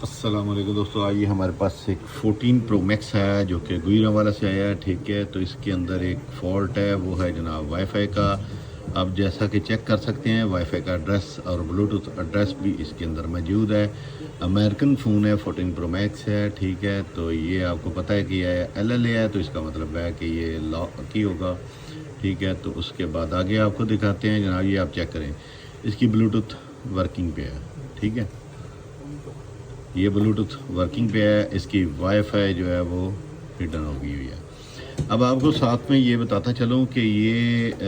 अस्सलाम वालेकुम दोस्तों, आइए हमारे पास एक 14 प्रो मैक्स है जो कि गुजरांवाला से आया है। ठीक है, तो इसके अंदर एक फ़ॉल्ट है, वो है जनाब वाईफाई का। अब जैसा कि चेक कर सकते हैं, वाईफाई का एड्रेस और ब्लूटूथ एड्रेस भी इसके अंदर मौजूद है। अमेरिकन फ़ोन है, 14 प्रो मैक्स है। ठीक है, तो ये आपको पता है कि ये LLA है, तो इसका मतलब है कि ये लॉक की होगा। ठीक है, तो उसके बाद आगे आपको दिखाते हैं जनाब, ये आप चेक करें, इसकी ब्लूटूथ वर्किंग पे है। ठीक है, ये ब्लूटूथ वर्किंग पे है, इसकी वाईफाई जो है वो हिडन हो गई हुई है। अब आपको साथ में ये बताता चलूँ कि ये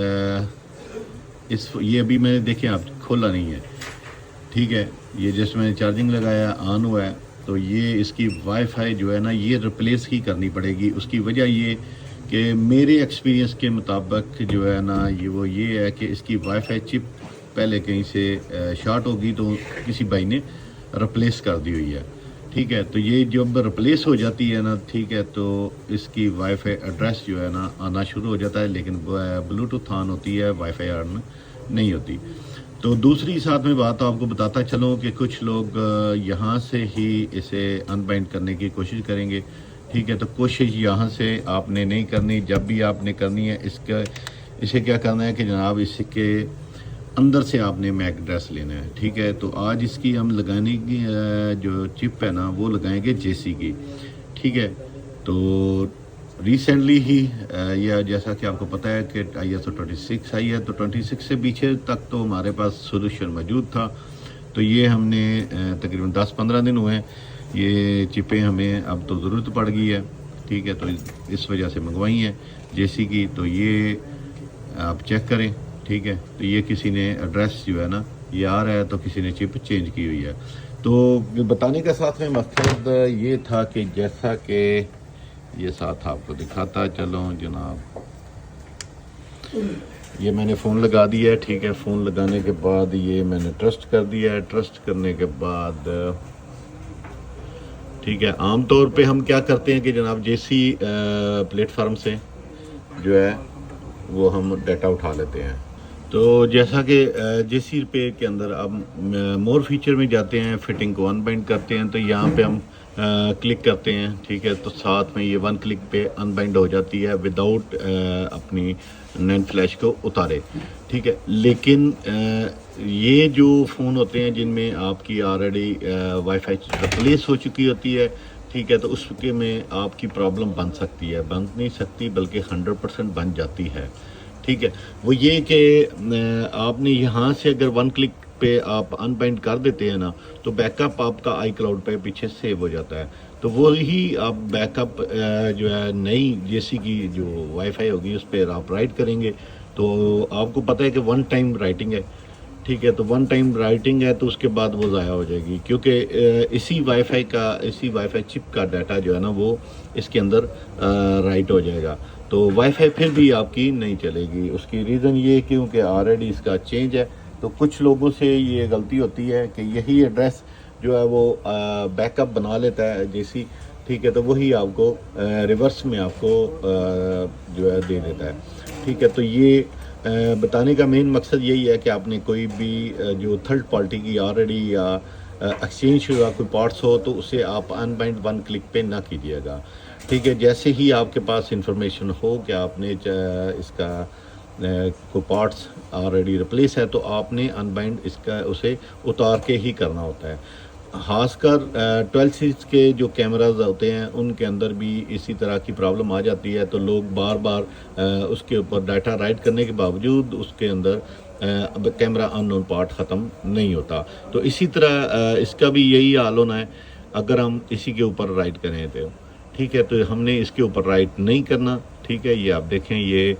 अभी मैंने देखें आप खोला नहीं है। ठीक है, ये जस्ट मैंने चार्जिंग लगाया, ऑन हुआ है, तो ये इसकी वाईफाई जो है ना, ये रिप्लेस ही करनी पड़ेगी। उसकी वजह ये कि मेरे एक्सपीरियंस के मुताबिक जो है ना, ये है कि इसकी वाईफाई चिप पहले कहीं से शॉर्ट होगी, तो किसी भाई ने रिप्लेस कर दी हुई है। ठीक है, तो ये जब रिप्लेस हो जाती है ना, ठीक है, तो इसकी वाईफाई एड्रेस जो है ना आना शुरू हो जाता है, लेकिन ब्लूटूथ ऑन होती है, वाईफाई ऑन नहीं होती। तो दूसरी साथ में बात आपको बताता चलूँ कि कुछ लोग यहाँ से ही इसे अनबाइंड करने की कोशिश करेंगे। ठीक है, तो कोशिश यहाँ से आपने नहीं करनी। जब भी आपने करनी है, इसे क्या करना है कि जनाब, इसके अंदर से आपने मैक एड्रेस लेना है। ठीक है, तो आज इसकी हम लगाने की जो चिप है ना, वो लगाएंगे जेसी की। ठीक है, तो रिसेंटली ही यह जैसा कि आपको पता है कि ISO 26 आई है, तो 26 से पीछे तक तो हमारे पास सोल्यूशन मौजूद था। तो ये हमने तकरीबन 10-15 दिन हुए हैं, ये चिपें हमें अब तो ज़रूरत पड़ गई है। ठीक है, तो इस वजह से मंगवाई हैं जेसी की। तो ये आप चेक करें। ठीक है, तो ये किसी ने एड्रेस जो है ना, ये आ रहा है, तो किसी ने चिप चेंज की हुई है। तो बताने का साथ में मकसद ये था कि जैसा कि ये साथ आपको दिखाता चलो जनाब, ये मैंने फ़ोन लगा दिया है। ठीक है, फ़ोन लगाने के बाद ये मैंने ट्रस्ट कर दिया है। ट्रस्ट करने के बाद ठीक है, आम तौर पे हम क्या करते हैं कि जनाब, जेसी प्लेटफार्म से जो है वो हम डाटा उठा लेते हैं। तो जैसा कि जेसी रिपेयर के अंदर अब मोर फीचर में जाते हैं, फिटिंग को अनबाइंड करते हैं, तो यहाँ पे हम क्लिक करते हैं। ठीक है, तो साथ में ये 1 क्लिक पे अनबाइंड हो जाती है विदाउट अपनी नैंड फ्लैश को उतारे। ठीक है, लेकिन ये जो फ़ोन होते हैं जिनमें आपकी ऑलरेडी वाईफाई रिप्लेस हो चुकी होती है, ठीक है, तो उसके में आपकी प्रॉब्लम बन सकती है, बन नहीं सकती बल्कि 100% बन जाती है। ठीक है, वो ये कि आपने यहाँ से अगर 1 क्लिक पे आप अनबाइंड कर देते हैं ना, तो बैकअप आपका iCloud पे पीछे सेव हो जाता है। तो वो ही आप बैकअप जो है नई जेसी की जो वाईफाई होगी उस पर आप राइट करेंगे, तो आपको पता है कि 1 टाइम राइटिंग है। ठीक है, तो 1 टाइम राइटिंग है, तो उसके बाद वो ज़ाया हो जाएगी, क्योंकि इसी वाईफाई चिप का डाटा जो है ना, वो इसके अंदर राइट हो जाएगा। तो वाईफाई फिर भी आपकी नहीं चलेगी। उसकी रीज़न ये क्योंकि ऑलरेडी इसका चेंज है। तो कुछ लोगों से ये गलती होती है कि यही एड्रेस जो है वो बैकअप बना लेता है जेसी। ठीक है, तो वही आपको रिवर्स में आपको जो है दे देता है। ठीक है, तो ये बताने का मेन मकसद यही है कि आपने कोई भी जो थर्ड पार्टी की ऑलरेडी या एक्सचेंज हुआ कोई पार्ट्स हो, तो उसे आप अनबाइंड 1 क्लिक पे ना कीजिएगा। ठीक है, जैसे ही आपके पास इंफॉर्मेशन हो कि आपने इसका कोई पार्ट्स ऑलरेडी रिप्लेस है, तो आपने अनबाइंड उसे उतार के ही करना होता है। ख़ासकर 12 सीरीज के जो कैमराज होते हैं उनके अंदर भी इसी तरह की प्रॉब्लम आ जाती है। तो लोग बार बार उसके ऊपर डाटा राइट करने के बावजूद उसके अंदर अब कैमरा अननोन पार्ट ख़त्म नहीं होता। तो इसी तरह इसका भी यही हाल होना है अगर हम इसी के ऊपर राइट करें तो। ठीक है, तो हमने इसके ऊपर राइट नहीं करना। ठीक है, ये आप देखें, ये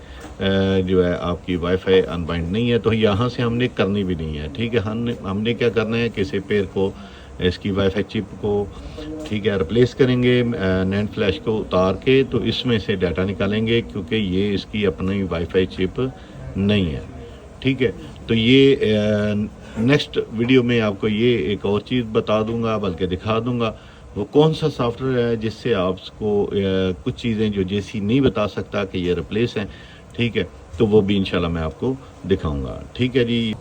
जो है आपकी वाईफाई अनबाइंड नहीं है, तो यहाँ से हमने करनी भी नहीं है। ठीक है, हमने क्या करना है कि इसे पेयर को, इसकी वाईफाई चिप को, ठीक है, रिप्लेस करेंगे, नैंड फ्लैश को उतार के, तो इसमें से डाटा निकालेंगे, क्योंकि ये इसकी अपनी वाईफाई चिप नहीं है। ठीक है, तो ये नेक्स्ट वीडियो में आपको ये एक और चीज़ बता दूंगा, बल्कि दिखा दूंगा वो कौन सा सॉफ्टवेयर है जिससे आपको कुछ चीज़ें जो जेसी नहीं बता सकता कि ये रिप्लेस हैं। ठीक है, तो वो भी इंशाल्लाह मैं आपको दिखाऊंगा। ठीक है जी।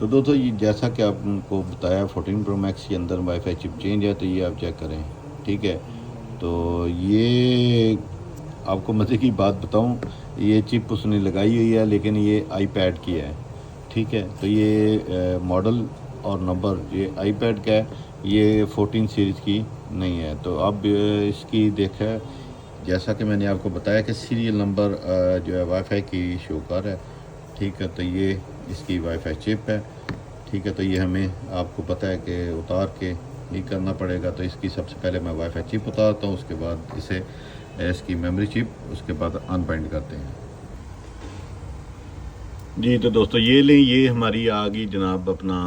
तो दोस्तों ये जैसा कि आपको बताया 14 प्रो मैक्स के अंदर वाईफाई चिप चेंज है, तो ये आप चेक करें, ठीक है। तो ये आपको मज़े की बात बताऊं, ये चिप उसने लगाई हुई है लेकिन ये आईपैड की है, ठीक है। तो ये मॉडल और नंबर ये आईपैड का है, ये 14 सीरीज़ की नहीं है। तो अब इसकी देखा, जैसा कि मैंने आपको बताया कि सीरियल नंबर जो है वाईफाई की शो कर है, ठीक है। तो ये इसकी वाईफाई चिप है, ठीक है। तो ये हमें आपको पता है कि उतार के ही करना पड़ेगा। तो इसकी सबसे पहले मैं वाईफाई चिप उतारता हूँ, उसके बाद इसे इसकी मेमोरी चिप, उसके बाद अनबाइंड करते हैं जी। तो दोस्तों ये लें, ये हमारी आ गई जनाब अपना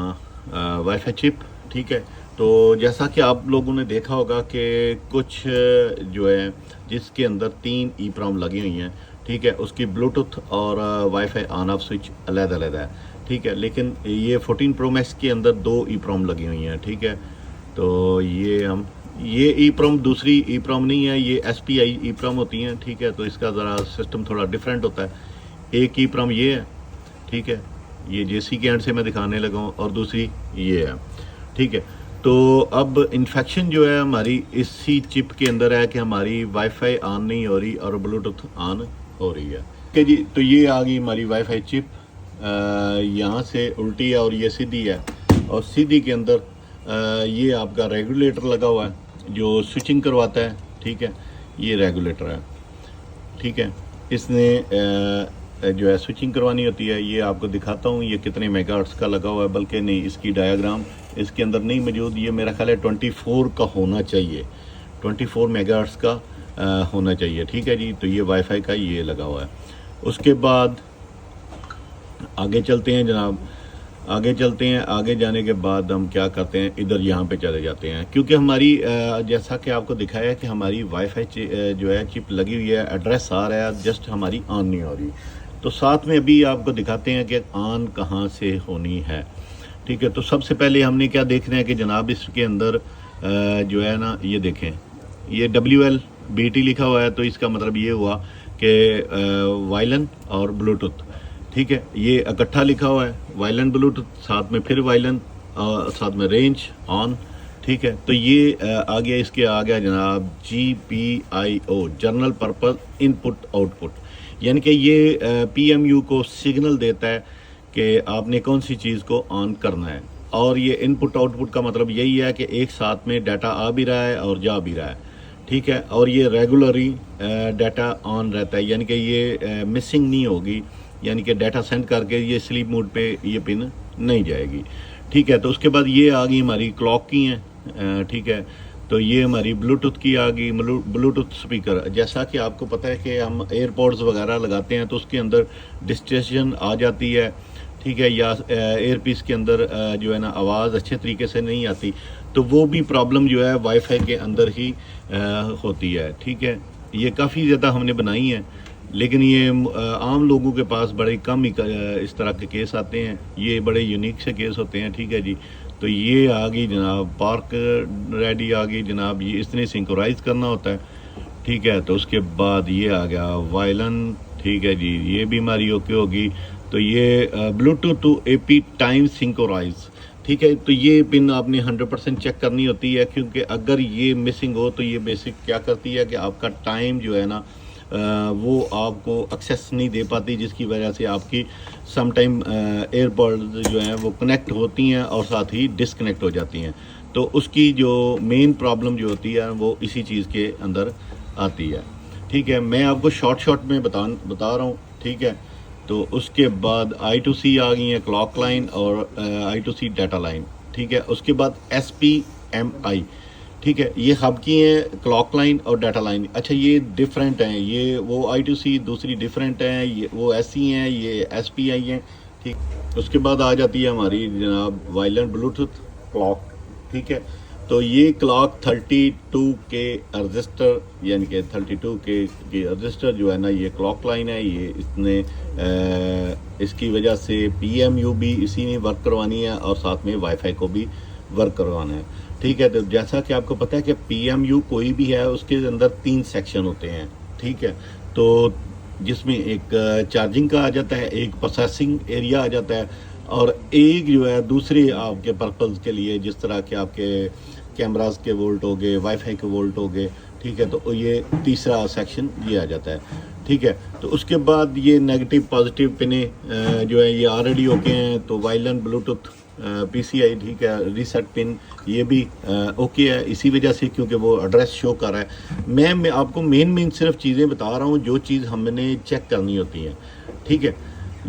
वाईफाई चिप, ठीक है। तो जैसा कि आप लोगों ने देखा होगा कि कुछ जो है जिसके अंदर 3 EEPROM लगी हुई हैं, ठीक है। उसकी ब्लूटूथ और वाईफाई ऑन ऑफ स्विच अलग-अलग है, ठीक है। लेकिन ये 14 प्रो मैक्स के अंदर 2 EEPROM लगी हुई हैं, ठीक है। तो ये EEPROM दूसरी EEPROM नहीं है, ये SPI EEPROM होती हैं, ठीक है। तो इसका ज़रा सिस्टम थोड़ा डिफरेंट होता है। एक EEPROM ये है, ठीक है, ये JC के एंड से मैं दिखाने लगा हूँ, और दूसरी ये है, ठीक है। तो अब इन्फेक्शन जो है हमारी इसी चिप के अंदर है कि हमारी वाईफाई ऑन नहीं हो रही और ब्लूटूथ ऑन हो रही है, ठीक है जी। तो ये आ गई हमारी वाईफाई चिप, यहाँ से उल्टी है और ये सीधी है, और सीधी के अंदर ये आपका रेगुलेटर लगा हुआ है जो स्विचिंग करवाता है, ठीक है। ये रेगुलेटर है, ठीक है। इसने जो है स्विचिंग करवानी होती है। ये आपको दिखाता हूँ ये कितने मेगाहर्ट्ज़ का लगा हुआ है, बल्कि नहीं, इसकी डायग्राम इसके अंदर नहीं मौजूद। ये मेरा ख्याल है 24 का होना चाहिए, 24 मेगाहर्ट्ज़ का होना चाहिए, ठीक है जी। तो ये वाईफाई का ये लगा हुआ है। उसके बाद आगे चलते हैं जनाब, आगे चलते हैं। आगे जाने के बाद हम क्या करते हैं, इधर यहाँ पे चले जाते हैं, क्योंकि हमारी जैसा कि आपको दिखाया कि हमारी वाईफाई जो है चिप लगी हुई है, एड्रेस आ रहा है, जस्ट हमारी ऑन नहीं हो रही। तो साथ में अभी आपको दिखाते हैं कि ऑन कहाँ से होनी है, ठीक है। तो सबसे पहले हमने क्या देखना है कि जनाब इसके अंदर जो है ना, ये देखें, ये WLBT लिखा हुआ है। तो इसका मतलब ये हुआ कि वायलन और ब्लूटूथ, ठीक है। ये इकट्ठा लिखा हुआ है, वायलन ब्लूटूथ, साथ में फिर वायलन, साथ में रेंज ऑन, ठीक है। तो ये आ गया, इसके आ गया जनाब GPIO, general purpose input output, यानी कि ये PMU को सिग्नल देता है कि आपने कौन सी चीज़ को ऑन करना है। और ये इनपुट आउटपुट का मतलब यही है कि एक साथ में डाटा आ भी रहा है और जा भी रहा है, ठीक है। और ये रेगुलरली डाटा ऑन रहता है, यानी कि ये मिसिंग नहीं होगी, यानी कि डाटा सेंड करके ये स्लीप मोड पे ये पिन नहीं जाएगी, ठीक है। तो उसके बाद ये आ गई हमारी क्लॉक की हैं, ठीक है। तो ये हमारी ब्लूटूथ की आ गई, ब्लूटूथ स्पीकर। जैसा कि आपको पता है कि हम एयरपॉड्स वगैरह लगाते हैं तो उसके अंदर डिस्टॉर्शन आ जाती है, ठीक है, या एयरपीस के अंदर जो है ना आवाज़ अच्छे तरीके से नहीं आती। तो वो भी प्रॉब्लम जो है वाईफाई के अंदर ही होती है, ठीक है। ये काफ़ी ज़्यादा हमने बनाई है, लेकिन ये आम लोगों के पास बड़े कम ही इस तरह के केस आते हैं। ये बड़े यूनिक से केस होते हैं, ठीक है जी। तो ये आ गई जनाब पार्क रेडी आ गई जनाब, ये इसने सिंक्रोनाइज करना होता है, ठीक है। तो उसके बाद ये आ गया वायलन, ठीक है जी, ये भी हमारी ओके होगी। तो ये Bluetooth to AP time synchronize, ठीक है। तो ये पिन आपने 100% चेक करनी होती है, क्योंकि अगर ये मिसिंग हो तो ये बेसिक क्या करती है कि आपका टाइम जो है ना वो आपको एक्सेस नहीं दे पाती, जिसकी वजह से आपकी सम टाइम एयरपॉड्स जो हैं वो कनेक्ट होती हैं और साथ ही डिसकनेक्ट हो जाती हैं। तो उसकी जो मेन प्रॉब्लम जो होती है वो इसी चीज़ के अंदर आती है, ठीक है। मैं आपको शॉर्ट में बता रहा हूँ, ठीक है। तो उसके बाद I2C आ गई है, क्लॉक लाइन और I2C डाटा लाइन, ठीक है। उसके बाद SPMI, ठीक है, ये हब की हैं क्लॉक लाइन और डाटा लाइन। अच्छा, ये डिफरेंट हैं, ये वो I2C दूसरी डिफरेंट हैं, ये वो SC हैं, ये SPI हैं, ठीक। उसके बाद आ जाती है हमारी जनाब वायलेंट ब्लूटूथ क्लॉक, ठीक है। तो ये क्लॉक 32 के रजिस्टर, यानी कि 32 के रजिस्टर जो है ना, ये क्लॉक लाइन है। ये इसने इसकी वजह से PMU भी इसी ने वर्क करवानी है और साथ में वाईफाई को भी वर्क करवाना है, ठीक है। तो जैसा कि आपको पता है कि PMU कोई भी है उसके अंदर 3 सेक्शन होते हैं, ठीक है। तो जिसमें एक चार्जिंग का आ जाता है, एक प्रोसेसिंग एरिया आ जाता है, और एक जो है दूसरे आपके पर्पज़ के लिए, जिस तरह के आपके कैमरास के वोल्ट हो गए, वाईफाई के वोल्ट हो गए, ठीक है। तो ये तीसरा सेक्शन ये आ जाता है, ठीक है। तो उसके बाद ये नेगेटिव पॉजिटिव पिने जो है ये ऑलरेडी ओके हैं। तो वायरलेस ब्लूटूथ PCI, ठीक है। रीसेट पिन ये भी ओके है, इसी वजह से क्योंकि वो एड्रेस शो कर रहा है। मैं आपको मेन सिर्फ चीज़ें बता रहा हूँ जो चीज़ हमने चेक करनी होती है, ठीक है।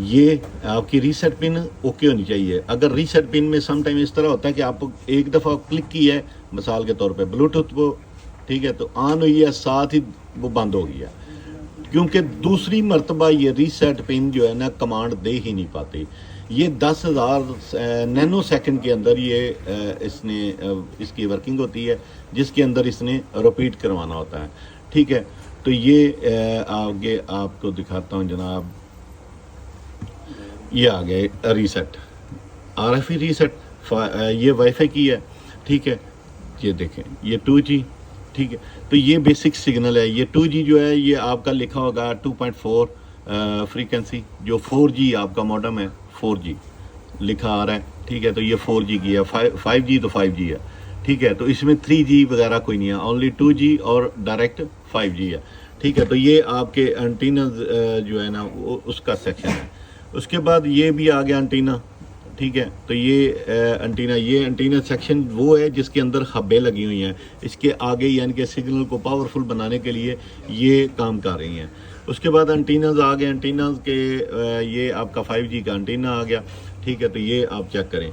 ये आपकी रीसेट पिन ओके होनी चाहिए। अगर रीसेट पिन में सम टाइम इस तरह होता है कि आप एक दफ़ा क्लिक किया है मिसाल के तौर पे ब्लूटूथ वो, ठीक है, तो ऑन हुई है, साथ ही वो बंद हो गया, क्योंकि दूसरी मरतबा ये रीसेट पिन जो है ना कमांड दे ही नहीं पाती। ये 10,000 नैनो सेकंड के अंदर ये इसकी वर्किंग होती है, जिसके अंदर इसने रिपीट करवाना होता है, ठीक है। तो ये आगे आपको दिखाता हूँ जनाब, ये आ गया रीसेट, RFE रीसेट, ये वाईफाई की है, ठीक है। ये देखें ये 2G, ठीक है। तो ये बेसिक सिग्नल है। ये 2G जो है ये आपका लिखा होगा 2.4 फ्रीक्वेंसी, जो 4G आपका मॉडम है 4G लिखा आ रहा है, ठीक है। तो ये 4G की है, 5G तो 5G है, ठीक है। तो इसमें 3G वगैरह कोई नहीं है, ओनली 2G और डायरेक्ट 5G है, ठीक है। तो ये आपके एंटीना जो है ना उसका सेक्शन है। उसके बाद ये भी आ गया एंटीना, ठीक है। तो ये एंटीना सेक्शन वो है जिसके अंदर हब्बें लगी हुई हैं, इसके आगे यानी कि सिग्नल को पावरफुल बनाने के लिए ये काम कर रही हैं। उसके बाद एंटीनाज आ गए, एंटीनाज के ये आपका 5G का एंटीना आ गया, ठीक है। तो ये आप चेक करें,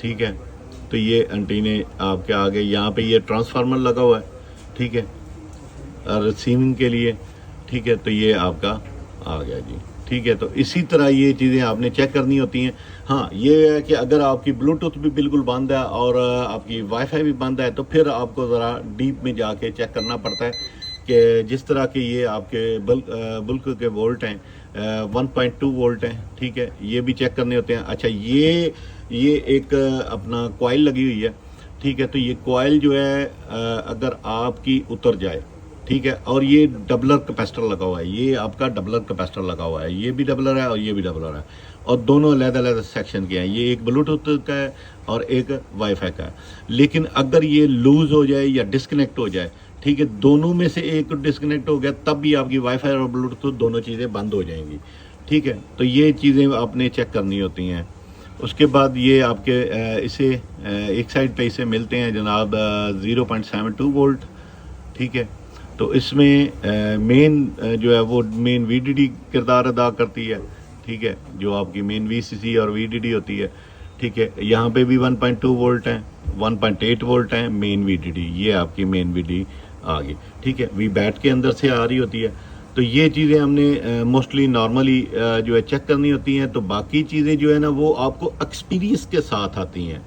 ठीक है। तो ये एंटीने आपके आ गए, यहाँ पे ये ट्रांसफार्मर लगा हुआ है, ठीक है, रिसीविंग के लिए, ठीक है। तो ये आपका आ गया जी, ठीक है। तो इसी तरह ये चीज़ें आपने चेक करनी होती हैं। हाँ, ये है कि अगर आपकी ब्लूटूथ भी बिल्कुल बंद है और आपकी वाईफाई भी बंद है, तो फिर आपको ज़रा डीप में जाके चेक करना पड़ता है कि जिस तरह के ये आपके बुल्क के वोल्ट हैं 1.2 वोल्ट हैं, ठीक है, ये भी चेक करने होते हैं। अच्छा, ये एक अपना कॉइल लगी हुई है, ठीक है। तो ये कॉइल जो है अगर आपकी उतर जाए, ठीक है, और ये डबलर कैपेसिटर लगा हुआ है, ये आपका डबलर कैपेसिटर लगा हुआ है, ये भी डबलर है और ये भी डबलर है, और दोनों अलग-अलग सेक्शन के हैं। ये एक ब्लूटूथ का है और एक वाईफाई का है। लेकिन अगर ये लूज़ हो जाए या डिस्कनेक्ट हो जाए, ठीक है, दोनों में से एक डिस्कनेक्ट हो गया, तब भी आपकी वाईफाई और ब्लूटूथ दोनों चीज़ें बंद हो जाएंगी, ठीक है। तो ये चीज़ें आपने चेक करनी होती हैं। उसके बाद ये आपके इसे एक साइड पे इसे मिलते हैं जनाब 0.72 वोल्ट, ठीक है। तो इसमें मेन जो है वो मेन VDD किरदार अदा करती है, ठीक है, जो आपकी मेन VCC और VDD होती है, ठीक है। यहाँ पे भी 1.2 वोल्ट हैं, 1.8 वोल्ट हैं मेन VDD, ये आपकी मेन VDD आ गई, ठीक है। VBAT के अंदर से आ रही होती है। तो ये चीज़ें हमने मोस्टली नॉर्मली जो है चेक करनी होती हैं। तो बाकी चीज़ें जो है ना वो आपको एक्सपीरियंस के साथ आती हैं।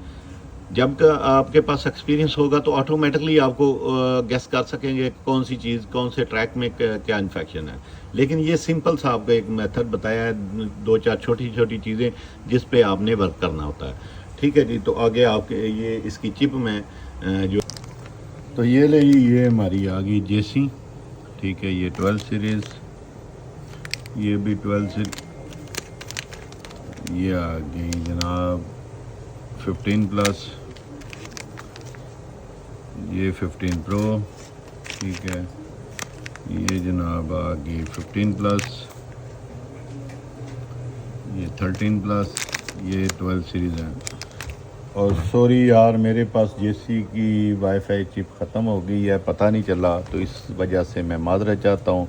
जब आपके पास एक्सपीरियंस होगा तो ऑटोमेटिकली आपको गेस कर सकेंगे कौन सी चीज़ कौन से ट्रैक में क्या इन्फेक्शन है। लेकिन ये सिंपल सा आपको एक मेथड बताया है, 2-4 छोटी छोटी चीज़ें जिस पे आपने वर्क करना होता है, ठीक है जी। तो आगे आपके ये इसकी चिप में जो, तो ये ले जी, ये हमारी आ गई JC, ठीक है। ये 12 सीरीज़, ये भी 12 सीरीज, ये आ गई जनाब 15 प्लस, ये 15 प्रो, ठीक है। ये जनाब आ गई 15 प्लस, ये 13 प्लस, ये 12 सीरीज़ है। और सॉरी यार, मेरे पास JC की वाईफाई चिप ख़त्म हो गई है, पता नहीं चला, तो इस वजह से मैं माजरत चाहता हूँ।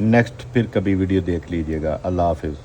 नेक्स्ट फिर कभी वीडियो देख लीजिएगा। अल्लाह हाफिज़।